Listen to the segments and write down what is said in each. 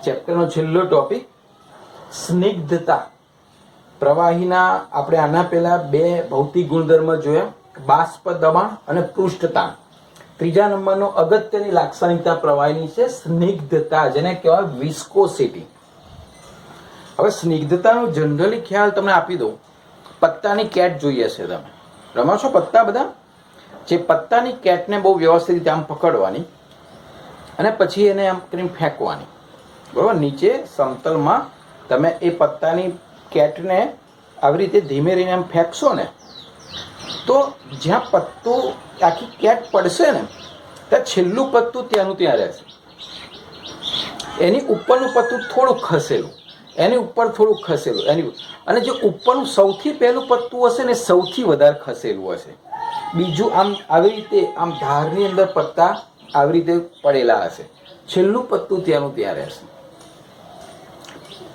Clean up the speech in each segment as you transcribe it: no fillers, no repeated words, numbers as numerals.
ચેપ્ટરનો છેલ્લો ટોપિક સ્નિગ્ધતા. પ્રવાહીના આપણે આના પહેલા બે ભૌતિક ગુણધર્મ જોયા, બાષ્પ દબાણ અને પૃષ્ઠતાણ. ત્રીજા નંબરનો અગત્યની લાક્ષણિકતા પ્રવાહીની છે સ્નિગ્ધતા, જેને કહેવાય વિસ્કોસિટી. હવે સ્નિગ્ધતાનો જનરલી ખ્યાલ તમને આપી દઉં. પત્તાની કેટ જોઈએ છે, તમે રમો છો પત્તા બધા? જે પત્તાની કેટને બહુ વ્યવસ્થિત રીતે આમ પકડવાની અને પછી એને આમ કરીને ફેંકવાની, બરાબર? નીચે સમતલમાં તમે એ પત્તાની કેટને આવી રીતે ધીમે રહીને આમ ફેંકશો ને, તો જ્યાં પત્તું આખી કેટ પડશે ને, ત્યાં છેલ્લું પત્તું ત્યાંનું ત્યાં રહેશે. એની ઉપરનું પત્તું થોડુંક ખસેલું, એની ઉપર થોડુંક ખસેલું, અને જે ઉપરનું સૌથી પહેલું પત્તું હશે ને સૌથી વધારે ખસેલું હશે. બીજું આમ આવી રીતે આમ ધારની અંદર પત્તા આવી રીતે પડેલા હશે, છેલ્લું પત્તું ત્યાંનું ત્યાં રહેશે.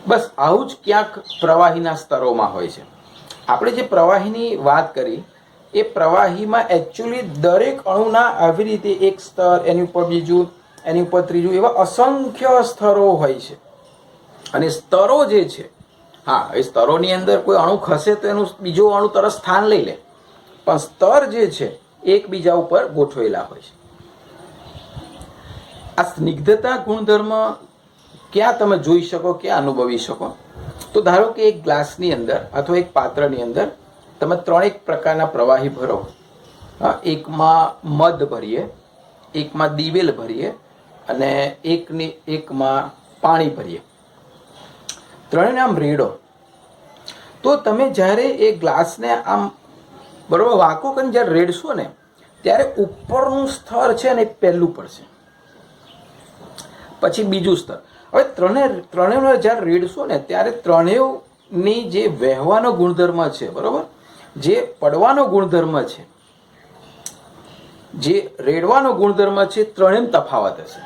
બસ આવું જ ક્યાંક પ્રવાહીના સ્તરોમાં હોય છે. આપણે જે પ્રવાહીની વાત કરી એ પ્રવાહીમાં એકચ્યુઅલી દરેક અણુના આવી રીતે એક સ્તર, એની ઉપર બીજું, એની ઉપર ત્રીજું, એવા અસંખ્ય સ્તરો હોય છે. અને સ્તરો જે છે, હા, એ સ્તરોની અંદર કોઈ અણુ ખસે તો એનું બીજો અણુ તરત સ્થાન લઈ લે, પણ સ્તર જે છે એકબીજા ઉપર ગોઠવેલા હોય છે. આ સ્નિગ્ધતા ગુણધર્મ ક્યાં તમે જોઈ શકો, ક્યાં અનુભવી શકો? તો ધારો કે એક ગ્લાસની અંદર અથવા એક પાત્રની અંદર તમે ત્રણેક પ્રકારના પ્રવાહી ભરો. એકમાં મધ ભરીએ, એકમાં દિવેલ ભરીએ અને એકમાં પાણી ભરીએ. ત્રણેયને આમ રેડો. તો તમે જ્યારે એ ગ્લાસને આમ બરોબર વાંકો કરીને જ્યારે રેડશો ને, ત્યારે ઉપરનું સ્તર છે ને એ પહેલું પડશે, પછી બીજું સ્તર. હવે ત્રણેયને જ્યારે રેડશો ને ત્યારે ત્રણેયની જે વહેવાનો ગુણધર્મ છે, બરોબર, જે પડવાનો ગુણધર્મ છે, જે રેડવાનો ગુણધર્મ છે, ત્રણેયમાં તફાવત હશે.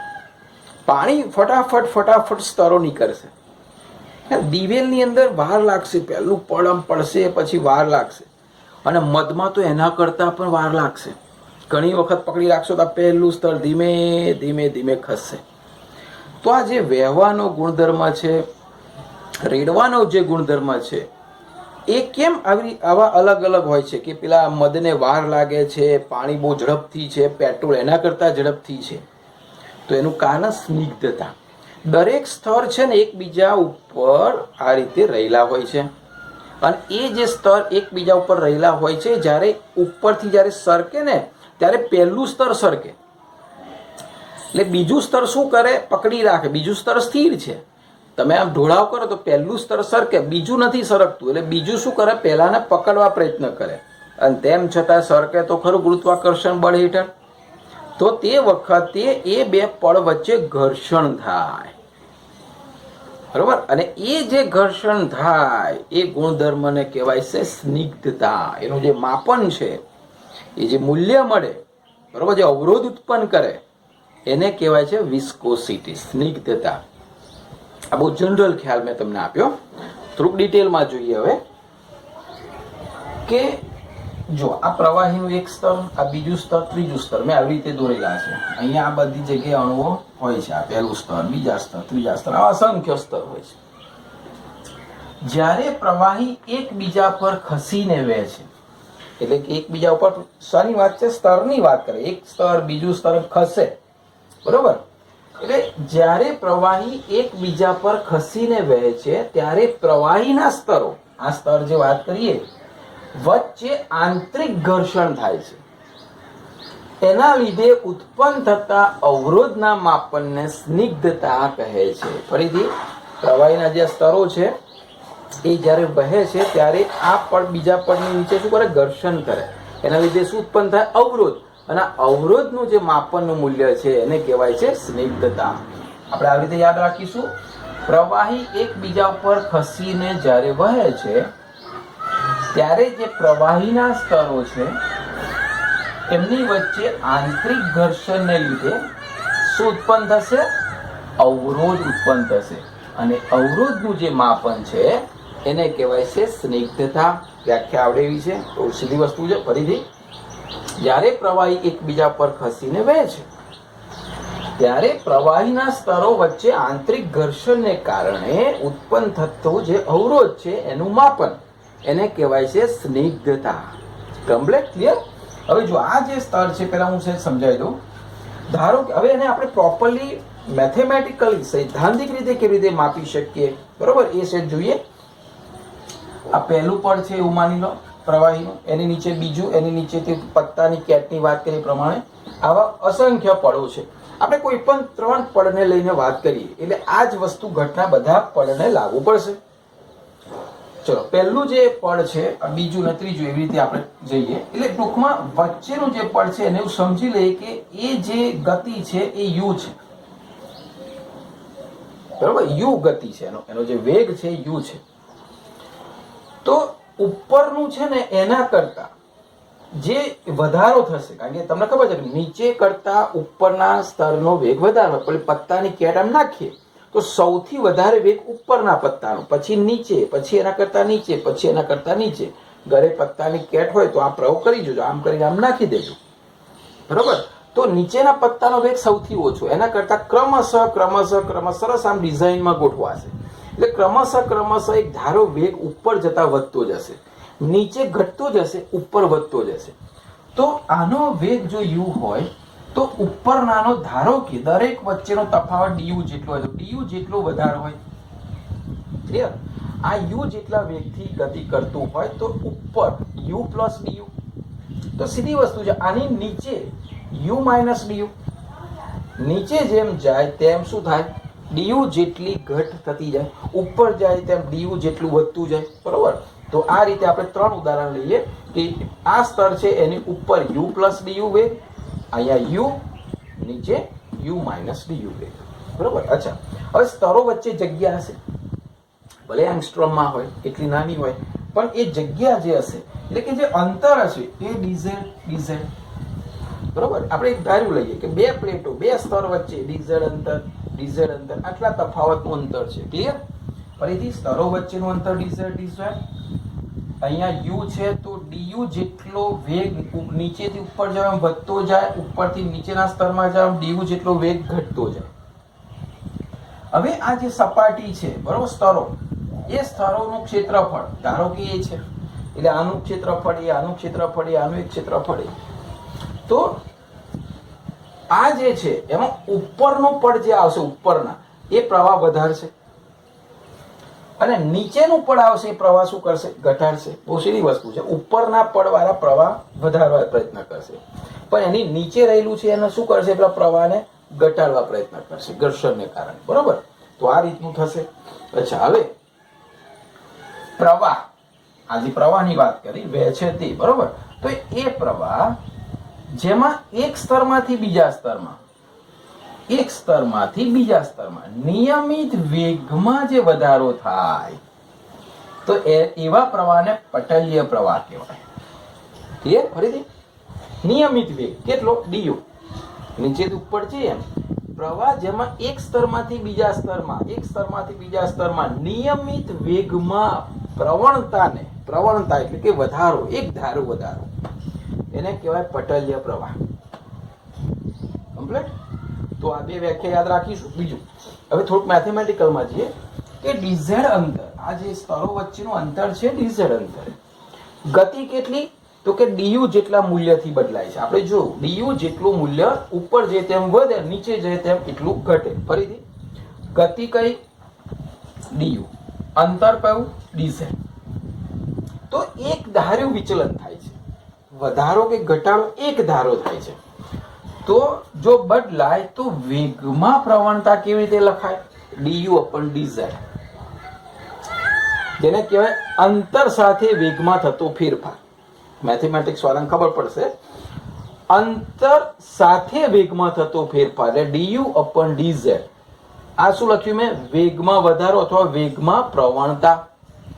પાણી ફટાફટ સ્તરો નીકળશે. દિવેલની અંદર વાર લાગશે, પહેલું પડમ પડશે, પછી વાર લાગશે. અને મધમાં તો એના કરતાં પણ વાર લાગશે. ઘણી વખત પકડી રાખશો તો પહેલું સ્તર ધીમે ધીમે ધીમે ખસશે. તો આ જે વહેવાનો ગુણધર્મ છે, રેડવાનો જે ગુણધર્મ છે, એ કેમ આવા અલગ અલગ હોય છે? કે પેલા મધને વાર લાગે છે, પાણી બહુ ઝડપથી છે, પેટ્રોલ એના કરતાં ઝડપથી છે. તો એનું કારણ સ્નિગ્ધતા. દરેક સ્તર છે ને એકબીજા ઉપર આ રીતે રહેલા હોય છે. અને એ જે સ્તર એકબીજા ઉપર રહેલા હોય છે, જ્યારે ઉપરથી જ્યારે સરકે ને ત્યારે પહેલું સ્તર સરકે, એટલે બીજું સ્તર શું કરે? પકડી રાખે. બીજું સ્તર સ્થિર છે. તમે આમ ઢોળાવ કરો તો પહેલું સ્તર સરકે, બીજું નથી સરકતું. એટલે બીજું શું કરે? પહેલાને પકડવા પ્રયત્ન કરે, અને તેમ છતાં સરકે તો ખરું ગુરુત્વાકર્ષણ બળ હેઠળ. તો તે વખતે એ બે પળ વચ્ચે ઘર્ષણ થાય, બરોબર? અને એ જે ઘર્ષણ થાય એ ગુણધર્મને કહેવાય છે સ્નિગ્ધતા. એનું જે માપન છે, એ જે મૂલ્ય મળે, બરોબર, જે અવરોધ ઉત્પન્ન કરે, એને કહેવાય છે વિસ્કોસિટી, સ્નિગ્ધતા. આ બહુ જનરલ ખ્યાલ મેં તમને આપ્યો. થોડુંક ડિટેલમાં જોઈએ હવે. કે જો આ પ્રવાહીનું એક સ્તર, આ બીજું સ્તર, ત્રીજું સ્તર મેં આવી રીતે દોરેલા છે. અહીંયા આ બધી જગ્યાએ અણુઓ હોય છે. આ પહેલું સ્તર, બીજા સ્તર, ત્રીજા સ્તર, આવા અસંખ્ય સ્તર હોય છે. જ્યારે પ્રવાહી એકબીજા પર ખસીને વહે છે, એટલે કે એકબીજા ઉપર શાની વાત છે? સ્તરની વાત કરે. એક સ્તર બીજું સ્તર ખસે, બરોબર? એટલે જ્યારે પ્રવાહી એકબીજા પર ખસીને વહે છે ત્યારે પ્રવાહીના સ્તરો, આ સ્તર જે વાત કરીએ, વચ્ચે આંતરિક ઘર્ષણ થાય છે. એના લીધે ઉત્પન્ન થતા અવરોધના માપનને સ્નિગ્ધતા કહે છે. ફરીથી, પ્રવાહીના જે સ્તરો છે એ જ્યારે વહે છે ત્યારે આ પડ બીજા પડની નીચે શું કરે? ઘર્ષણ કરે. એના લીધે શું ઉત્પન્ન થાય? અવરોધ. અને અવરોધનું જે માપનનું મૂલ્ય છે એને કહેવાય છે સ્નિગ્ધતા. આપણે આવી રીતે યાદ રાખીશું. પ્રવાહી એકબીજા ઉપર ખસીને જ્યારે વહે છે ત્યારે જે પ્રવાહીના સ્તરો છે એમની વચ્ચે આંતરિક ઘર્ષણને લીધે શું ઉત્પન્ન થશે? અવરોધ ઉત્પન્ન થશે. અને અવરોધનું જે માપન છે એને કહેવાય છે સ્નિગ્ધતા. વ્યાખ્યા આવડે એવી છે, તો સીધી વસ્તુ છે. ફરીથી, જ્યારે પ્રવાહી એકબીજા પર ખસીને વહે છે ત્યારે પ્રવાહીના સ્તરો વચ્ચે આંતરિક ઘર્ષણને કારણે ઉત્પન્ન થતો જે અવરોધ છે એનું માપન, એને કહેવાય છે સ્નિગ્ધતા. Complete clear? હવે જો આ જે સ્તર છે પહેલા હું સમજાવી દઉં. ધારો કે હવે એને આપણે પ્રોપરલી મેથેમેટિકલી સૈદ્ધાંતિક રીતે કેવી રીતે માપી શકીએ, બરોબર, એ સેટ જોઈએ. આ પહેલું પડ છે એવું માની લો પ્રવાહીનું, એની નીચે બીજું, એની નીચેથી પત્તાની કેટની વાત કરી પ્રમાણે આવા અસંખ્ય પડો છે. આપણે કોઈ પણ 3 પડને લઈને વાત કરીએ એટલે આ જ વસ્તુ ઘટના બધા પડને લાગુ પડશે. ચલો પહેલું જે પડ છે, બીજું ને ત્રીજું, એવી રીતે આપણે જઈએ. એટલે ટૂંકમાં વચ્ચેનું જે પડ છે એને એવું સમજી લઈએ કે એ જે ગતિ છે એ યુ છે, બરોબર, યુ ગતિ છે, એનો જે વેગ છે યુ છે. તો ઉપરનું છે ને એના કરતા જે વધારો થશે, કારણ કે તમને ખબર છે કે નીચે કરતા ઉપરના સ્તરનો વેગ વધારે, એટલે પત્તાની કેટ આમ નાખીએ તો સૌથી વધારે વેગ ઉપરના પત્તાનો, પછી નીચે, પછી એના કરતા નીચે, પછી એના કરતા નીચે. ઘરે પત્તાની કેટ હોય તો આ પ્રયોગ કરી જોજો, આમ કરીને આમ નાખી દેજો, બરોબર. તો નીચેના પત્તાનો વેગ સૌથી ઓછો, એના કરતા ક્રમશઃ સરસ આમ ડિઝાઇનમાં ગોઠવાશે. એટલે ક્રમશઃ એક ધારો વેગ ઉપર જતા વધતો જશે, નીચે ઘટતો જશે, ઉપર વધતો જશે. તો આનો વેગ જો યુ હોય તો ઉપરનાનો ધારો કે દરેક વચ્ચેનો તફાવત ડીયુ જેટલો હોય, તો ડીયુ જેટલો વધારે હોય. ક્લિયર? આ યુ જેટલા વેગથી ગતિ કરતું હોય તો ઉપર યુ પ્લસ ડીયુ. તો સીધી વસ્તુ છે, આની નીચે યુ માઇનસ ડીયુ. નીચે જેમ જાય તેમ શું થાય? ડીયુ જેટલી ઘટ થતી જાય, ઉપર જાય તેમ ડીયુ જેટલું વધતું જાય, બરોબર. તો આ રીતે આપણે 3 ઉદાહરણ લઈએ કે આ સ્તર છે એની ઉપર યુ પ્લસ ડીયુ વેગ, અહીંયા યુ, નીચે યુ માઇનસ ડીયુ વેગ, બરોબર. અચ્છા, હવે સ્તરો વચ્ચે જગ્યા હશે, ભલે એંગસ્ટ્રોમમાં હોય, એટલી નાની હોય, પણ એ જગ્યા જે હશે એટલે કે જે અંતર હશે એ ડીઝેડ, બરોબર. આપણે એક ધાર્યું લઈએ કે 2 પ્લેટો, 2 સ્તર વચ્ચે ડીઝેડ અંતર, આટલા તફાવતનું અંતર છે. ક્લિયર? ફરીથી સ્તરો વચ્ચેનું અંતર ડીઝેડ. અહીંયા યુ છે તો ડીયુ જેટલો વેગ નીચેથી ઉપર જાય વધતો જાય, ઉપરથી નીચેના સ્તરમાં જાય ડીયુ જેટલો વેગ ઘટતો જાય. હવે આ જે સપાટી છે, બરોબર, સ્તરો, એ સ્તરોનું ક્ષેત્રફળ ધારો કે એ છે, એટલે આનું ક્ષેત્રફળ એ, આનું ક્ષેત્રફળ એ, આનું એક ક્ષેત્રફળ એ. તો આ જે છે એમાં ઉપરનું પડ જે આવશે, ઉપરના, એ પ્રવાહ વધારશે, અને નીચેનું પડ આવશે એ પ્રવાહ શું કરશે? ઘટાડશે. બહુ સીધી વસ્તુ છે. ઉપરના પડ વાળા પ્રવાહ વધારવા પ્રયત્ન કરશે, પણ એની નીચે રહેલું છે એને શું કરશે? પેલા પ્રવાહને ઘટાડવા પ્રયત્ન કરશે ઘર્ષણને કારણે, બરોબર. તો આ રીતનું થશે. અચ્છા, હવે પ્રવાહ, આજે પ્રવાહની વાત કરી, વહેશે તે, બરોબર. તો એ પ્રવાહ જેમાં એક સ્તરમાંથી બીજા સ્તરમાં નિયમિત વેગમાં જે વધારો થાય તો એવા પ્રવાહને પટલય પ્રવાહ કહેવાય. ક્લિયર? ફરીથી, નિયમિત વેગ કેટલો? ડીયુ, નીચેથી ઉપર છે એમ પ્રવાહ જેમાં એક સ્તરમાંથી બીજા સ્તરમાં નિયમિત વેગમાં પ્રવણતા એટલે કે વધારો, એક ધારો વધારો, એને કહેવાય પટલય પ્રવાહ. કમ્પ્લીટ? તો આ 2 વ્યાખ્યા યાદ રાખીશું. બીજું, હવે થોડુંક મેથેમેટિકલમાં જઈએ કે ડીઝેડ અંતર, આ જે સ્તરો વચ્ચેનું અંતર છે ડીઝેડ અંતર, ગતિ કેટલી? તો કે ડીયુ જેટલા મૂલ્યથી બદલાય છે. આપણે જો ડીયુ જેટલું મૂલ્ય ઉપર જાય તેમ વધે, નીચે જાય તેમ એટલું ઘટે. ફરીથી, ગતિ કઈ? ડીયુ, અંતર કયું? ડીઝેડ. તો એક ધાર્યું વિચલન થાય છે, વધારો કે ઘટાડો એક ધારો થાય છે. તો જો બદલાય તો વેગમાં પ્રવણતા કેવી રીતે લખાય? ડીયુ અપન ડીઝેડ, જેને કહેવાય અંતર સાથે વેગમાં થતો ફેરફાર. મેથેમેટિક્સ વાળાને ખબર પડશે, અંતર સાથે વેગમાં થતો ફેરફાર એટલે ડીયુ અપન ડીઝેડ. આ શું લખ્યું મેં? વેગમાં વધારો અથવા વેગમાં પ્રવણતા.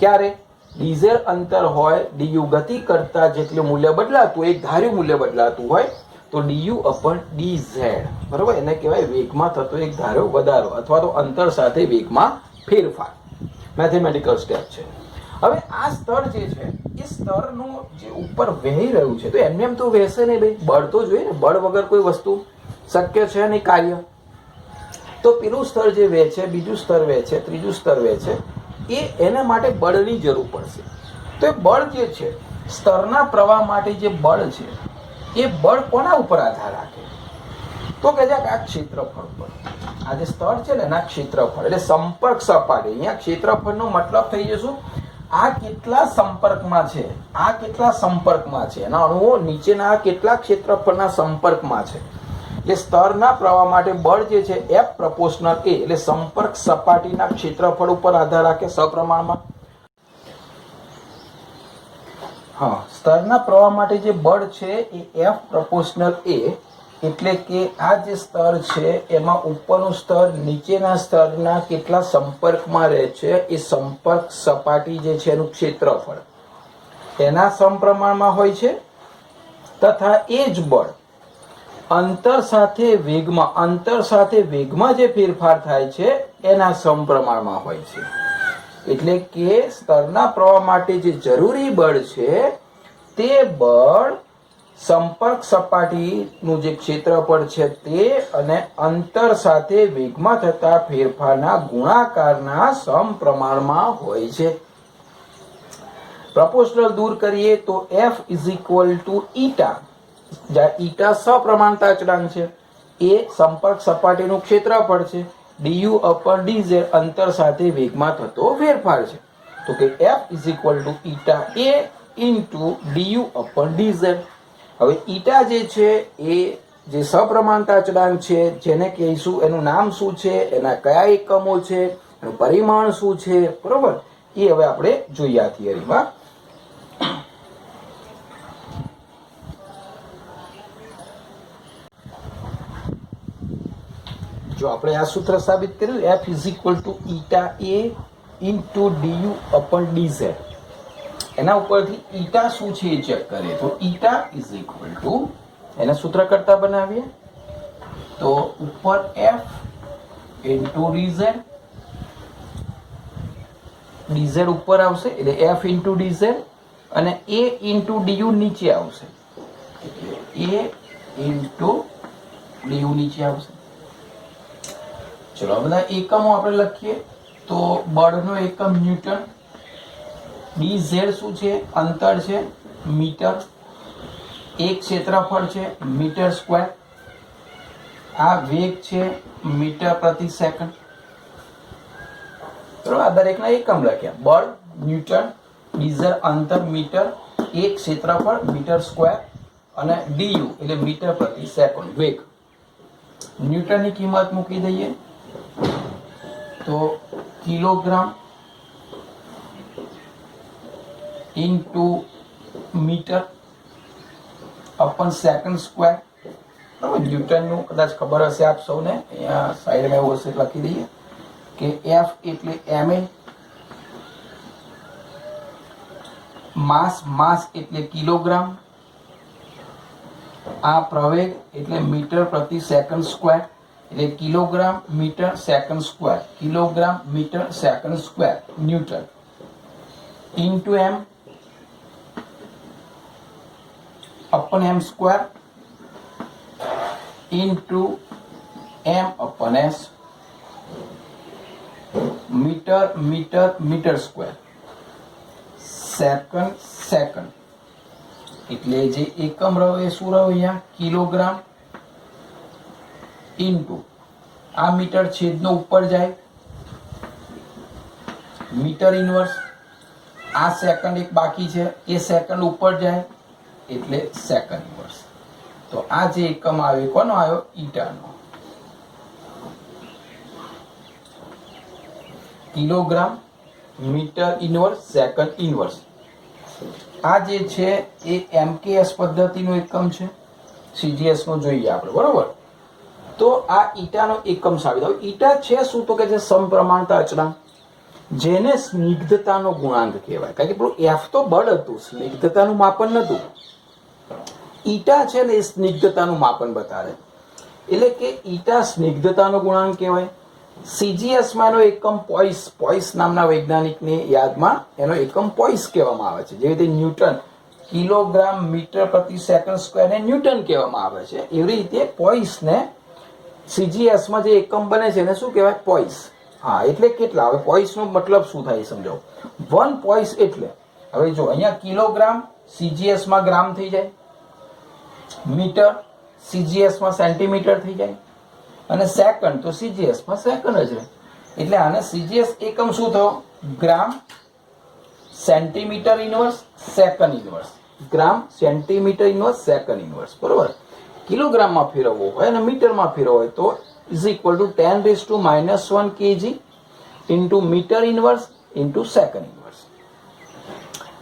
ક્યારે? ડીઝેડ અંતર હોય, ડીયુ ગતિ કરતા જેટલું મૂલ્ય બદલાતું, એક ધાર્યું મૂલ્ય બદલાતું હોય તો ડીયુ અપન ડીઝેડ, બરોબર. એને કહેવાય વેગમાં થતો એક ધારો વધારો અથવા તો અંતર સાથે વેગમાં ફેરફાર. મેથેમેટિકલ સ્ટેપ છે. હવે આ સ્તર જે છે એ સ્તરનું જે ઉપર વહી રહ્યું છે તો એમને એમ તો વહેશે નહીં ભાઈ, બળ તો જોઈએ ને. બળ વગર કોઈ વસ્તુ શક્ય છે નહીં કાર્ય. તો પેલું સ્તર જે વહેંચે, બીજું સ્તર વહેંચે, ત્રીજું સ્તર વહેંચે, એના માટે બળની જરૂર પડશે. તો એ બળ જે છે, સ્તરના પ્રવાહ માટે જે બળ છે, એ બળ કોના ઉપર આધાર રાખે? તો કે આ ક્ષેત્રફળ પર. આ જે સ્તર છે ને એના ક્ષેત્રફળ, એટલે સંપર્ક સપાટી. અહીંયા ક્ષેત્રફળનો મતલબ થઈ જશે આ કેટલા સંપર્કમાં છે, આ કેટલા સંપર્કમાં છે, એના અણુઓ નીચેના કેટલા ક્ષેત્રફળના સંપર્કમાં છે. એ સ્તરના પ્રવાહ માટે બળ જે છે F પ્રપોર્શનલ A, એટલે સંપર્ક સપાટીના ક્ષેત્રફળ ઉપર આધાર રાખે સપ્રમાણમાં. હા, સ્તરના પ્રવાહ માટે જે બળ છે એ F પ્રપોર્શનલ A, એટલે કે આ જે સ્તર છે એમાં ઉપરનું સ્તર નીચેના સ્તરના કેટલા સંપર્કમાં રહે છે, એ સંપર્ક સપાટી જે છે એનું ક્ષેત્રફળ એના સમપ્રમાણમાં હોય છે. તથા એ જ બળ અંતર સાથે વેગમાં જે ફેરફાર થાય છે એના સમપ્રમાણમાં હોય છે. એટલે કે સ્તરના પ્રવાહ માટે જે જરૂરી બળ છે તે બળ સંપર્ક સપાટીનું જે ક્ષેત્રફળ છે તે અને અંતર સાથે વેગમાં થતા ફેરફારના ગુણાકારના સમપ્રમાણમાં હોય છે. પ્રપોર્શનલ દૂર કરીએ તો F is equal to eta, જ્યાં ઈટા સપ્રમાણતા અચળાંક છે, એ સંપર્ક સપાટીનું ક્ષેત્રફળ છે, du અપર dz અંતર સાથે વેગમાં થતો ફેરફાર છે. તો કે F is equal to eta a into du upon dz. હવે ઈટા જે છે એ જે સપ્રમાણતા અચળાંક છે, જેને કહીશું એનું નામ શું છે, એના કયા એકમો છે, એનું પરિમાણ શું છે, બરોબર, એ હવે આપણે જોઈએ આ થિયરીમાં. જો આપણે આ સૂત્ર સાબિત કર્યું, F is equal to eta a into du upon dz, એના ઉપરથી ઈટા શું છે એ ચેક કરીએ તો ઈટા ઇઝ ઇક્વલ ટુ, એને સૂત્ર કરતા બનાવીએ તો ઉપર F ઇન્ટુ dz, dz ઉપર આવશે એટલે F ઇન્ટુ dz, અને a ઇન્ટુ du નીચે આવશે એટલે a ઇન્ટુ du નીચે આવશે. ચલો આ બધા એકમો આપણે લખીએ તો બળનો એકમ ન્યૂટન, dz શું છે, અંતર છે મીટર, એક ક્ષેત્રફળ છે મીટર સ્ક્વેર, આ વેગ છે મીટર પ્રતિ સેકન્ડ. બરાબર, આ દરેકના એકમ લખ્યા, બળ ન્યૂટન, dz અંતર મીટર, એક ક્ષેત્રફળ મીટર સ્ક્વેર, અને du એટલે મીટર પ્રતિ સેકન્ડ વેગ. ન્યૂટનની કિંમત મૂકી દઈએ તો kilogram into metre upon second square. બરાબર, ન્યૂટનનું કદાચ ખબર હશે આપ સૌને, અહીંયા સાઈડમાં એવું હશે લખી દઈએ કે F એટલે ma, માસ એટલે કિલોગ્રામ, આ પ્રવેગ એટલે મીટર પ્રતિ સેકન્ડ સ્ક્વેર, એટલે kilogram metre second square, kilogram metre second square newton, into m upon m square into m upon s, metre square, second, એટલે જે એકમ રહ્યો એ શું રહ્યો અહીંયા કિલોગ્રામ, ઇન્ટુ આ મીટર છેદનો ઉપર જાય મીટર ઇનવર્સ, આ સેકન્ડ એક બાકી છે એ સેકન્ડ ઉપર જાય એટલે સેકન્ડ ઇનવર્સ. તો આ જે એકમ આવ્યો કોનો આવ્યો, ઈટાનો. Kilogram metre inverse second inverse. આ જે છે એ MKS પદ્ધતિનો એકમ છે, CGS નો જોઈએ આપણે, બરોબર. તો આ ઈટાનો એકમ સાબિત. હવે ઈટા છે શું, તો કે છે સમપ્રમાણતા અચળાંક, જેને સ્નિગ્ધતાનો ગુણાંક કહેવાય. કારણ કે પેલું F તો બળ હતું, સ્નિગ્ધતાનું માપન નતું. ઈટા છે ને એ સ્નિગ્ધતાનું માપન બતાવે, એટલે કે ઈટા સ્નિગ્ધતાનો ગુણાંક કહેવાય. CGS માં એનો એકમ પોઈસ નામના વૈજ્ઞાનિકની યાદમાં એનો એકમ પોઈસ કહેવામાં આવે છે. જેવી રીતે ન્યૂટન કિલોગ્રામ મીટર પ્રતિ સેકન્ડ સ્ક્વેર ને ન્યૂટન કહેવામાં આવે છે, એવી રીતે પોઈસને CGS માં જે એકમ બને છે એને શું કહેવાય? પોઈસ. હા, એટલે કેટલા? હવે પોઈસનો મતલબ શું થાય સમજાવો. 1 પોઈસ એટલે હવે જો અહીંયા કિલોગ્રામ CGS માં ગ્રામ થઈ જાય, મીટર CGS માં સેન્ટીમીટર થઈ જાય, અને સેકન્ડ તો CGS માં સેકન્ડ જ રહે. એટલે આને CGS એકમ શું થયો? Gram centimetre inverse second inverse. Gram centimetre inverse second inverse, બરોબર. કિલોગ્રામમાં ફેરવવો હોય અને મીટરમાં ફેરવવો હોય તો is equal to 10⁻⁻1 kg into metre inverse into second inverse.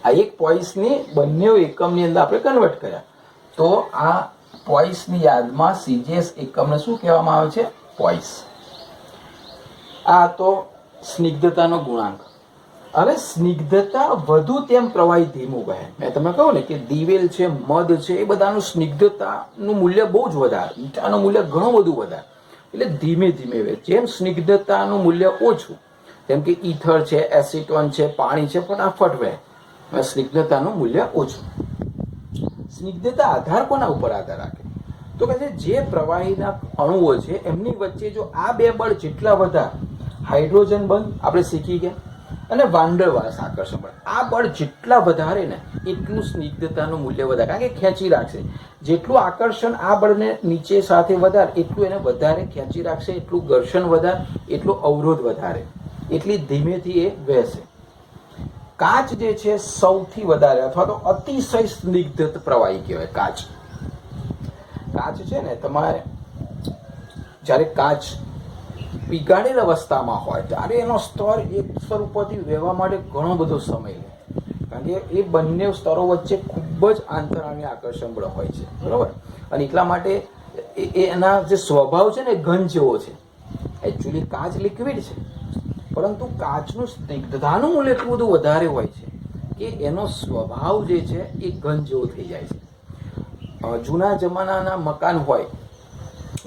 આ એક પોઈસની બંને એકમની અંદર આપણે કન્વર્ટ કર્યા. તો આ પોઈસની યાદમાં CGS એકમને શું કહેવામાં આવે છે? પોઈસ. આ તો સ્નિગ્ધતાનો ગુણાંક. હવે સ્નિગ્ધતા વધુ તેમ પ્રવાહી ધીમું વહે. મેં તમને કહું ને કે દિવેલ છે, મધ છે, એ બધાનું સ્નિગ્ધતાનું મૂલ્ય બહુ જ વધારે, મીઠાનું મૂલ્ય ઘણું બધું વધારે, એટલે ધીમે ધીમે વહે. જેમ સ્નિગ્ધતાનું મૂલ્ય ઓછું, જેમ કે ઈથર છે, એસિટોન છે, પાણી છે, ફટાફટ વહે. સ્નિગ્ધતાનું મૂલ્ય ઓછું. સ્નિગ્ધતા આધાર કોના ઉપર આધાર રાખે? તો કે જે પ્રવાહીના અણુઓ છે એમની વચ્ચે જો આ બે બળ જેટલા વધારે, હાઇડ્રોજન બંધ આપણે શીખી ગયા, અને વાંડરવાસ આકર્ષણ બળ, આ બળ જેટલા વધારે ને એટલું સ્નિગ્ધતાનું મૂલ્ય વધારે, કારણ કે ખેંચી રાખશે. જેટલું આકર્ષણ આ બળને નીચે સાથે વધારે એટલું એને વધારે ખેંચી રાખશે, એટલું ઘર્ષણ વધારે, એટલો અવરોધ વધારે, એટલી ધીમેથી એ વહેશે. કાચ જે છે સૌથી વધારે અથવા તો અતિશય સ્નિગ્ધ પ્રવાહી કહેવાય કાચ. કાચ છે ને, તમારે જ્યારે કાચ પીગાડેલ અવસ્થામાં હોય ત્યારે એનો સ્તર એક સ્તર ઉપરથી વહેવા માટે ઘણો બધો સમય લે, કારણ કે એ બંને સ્તરો વચ્ચે ખૂબ જ આંતરામી આકર્ષણ બળ હોય છે, બરાબર. અને એટલા માટે એના જે સ્વભાવ છે ને ઘન જેવો છે. એકચ્યુઅલી કાચ લિક્વિડ છે, પરંતુ કાચનું સ્નિગ્ધતાનું મૂલ્ય એટલું બધું વધારે હોય છે કે એનો સ્વભાવ જે છે એ ઘન જેવો થઈ જાય છે. જૂના જમાનાના મકાન હોય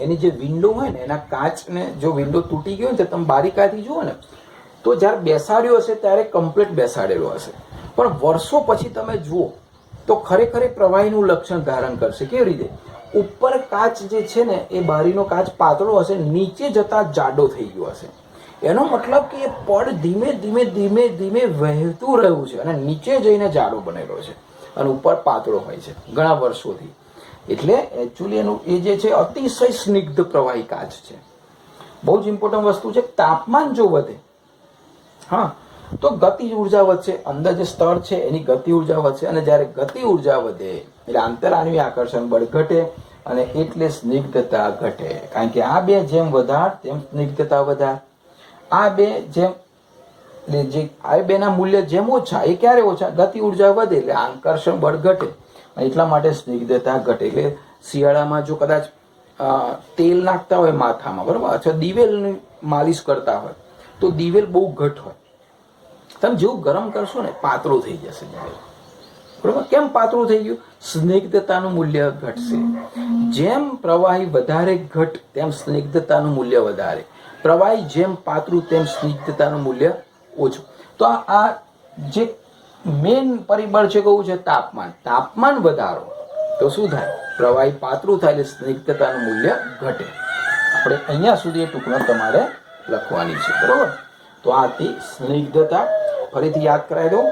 એની જે વિન્ડો હોય ને, એના કાચને જો વિન્ડો તૂટી ગયો ને તમે બારીકાઈથી જુઓ ને તો જ્યારે બેસાડ્યો હશે ત્યારે કમ્પ્લીટ બેસાડેલો હશે, પણ વર્ષો પછી તમે જુઓ તો ખરેખર પ્રવાહીનું લક્ષણ ધારણ કરશે. કેવી રીતે? ઉપર કાચ જે છે ને એ બારીનો કાચ પાતળો હશે, નીચે જતા જાડો થઈ ગયો હશે. એનો મતલબ કે એ પડ ધીમે ધીમે ધીમે ધીમે વહેતું રહ્યું છે અને નીચે જઈને જાડો બનેલો છે અને ઉપર પાતળો હોય છે ઘણા વર્ષોથી. એટલે એકચ્યુઅલી એનું એ જે છે અતિશય સ્નિગ્ધ પ્રવાહી કાચ છે. બહુ જ ઇમ્પોર્ટન્ટ વસ્તુ છે. તાપમાન જો વધે, હા, તો ગતિ ઉર્જા વધશે. અંદર જે સ્તર છે એની ગતિ ઉર્જા વધશે, અને જ્યારે ગતિ ઉર્જા વધે એટલે આંતરાણ્વીય આકર્ષણ બળ ઘટે અને એટલે સ્નિગ્ધતા ઘટે. કારણ કે આ બે જેમ વધાર તેમ સ્નિગ્ધતા વધાર. આ બે જેમ જે આ બેના મૂલ્ય જેમ ઓછા, એ ક્યારે ઓછા? ગતિ ઉર્જા વધે એટલે આકર્ષણ બળ ઘટે, એટલા માટે સ્નિગ્ધતા ઘટે. એટલે શિયાળામાં જો કદાચ તેલ નાખતા હોય માથામાં, બરાબર, અથવા દિવેલની માલિશ કરતા હોય તો દિવેલ બહુ ઘટ હોય. તમે જેવું ગરમ કરશો ને પાતળું થઈ જશે દિવેલ, બરાબર. કેમ પાતળું થઈ ગયું? સ્નિગ્ધતાનું મૂલ્ય ઘટશે. જેમ પ્રવાહી વધારે ઘટ તેમ સ્નિગ્ધતાનું મૂલ્ય વધારે, પ્રવાહી જેમ પાતળું તેમ સ્નિગ્ધતાનું મૂલ્ય ઓછું. તો આ જે મેઇન પરિબળ છે કહું છે તાપમાન. તાપમાન વધારો તો શું થાય? પ્રવાહી પાતળું થાય એટલે સ્નિગ્ધતાનું મૂલ્ય ઘટે. આપણે અહીંયા સુધી એ ટૂંકમાં તમારે લખવાની છે, બરોબર. તો આ હતી સ્નિગ્ધતા. ફરીથી યાદ કરાવી દઉં,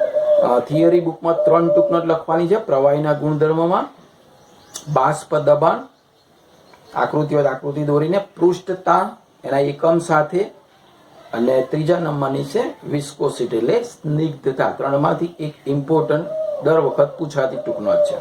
થિયરી બુકમાં 3 ટૂંકનોટ લખવાની છે પ્રવાહીના ગુણધર્મમાં. બાષ્પ દબાણ, આકૃતિ હોય આકૃતિ દોરીને, પૃષ્ઠતા એના એકમ સાથે, અને ત્રીજા નંબરની છે વિસ્કોસિટી એટલે સ્નિગ્ધતા. 3માંથી એક ઇમ્પોર્ટન્ટ દર વખત પૂછાતી ટૂંકનોટ છે.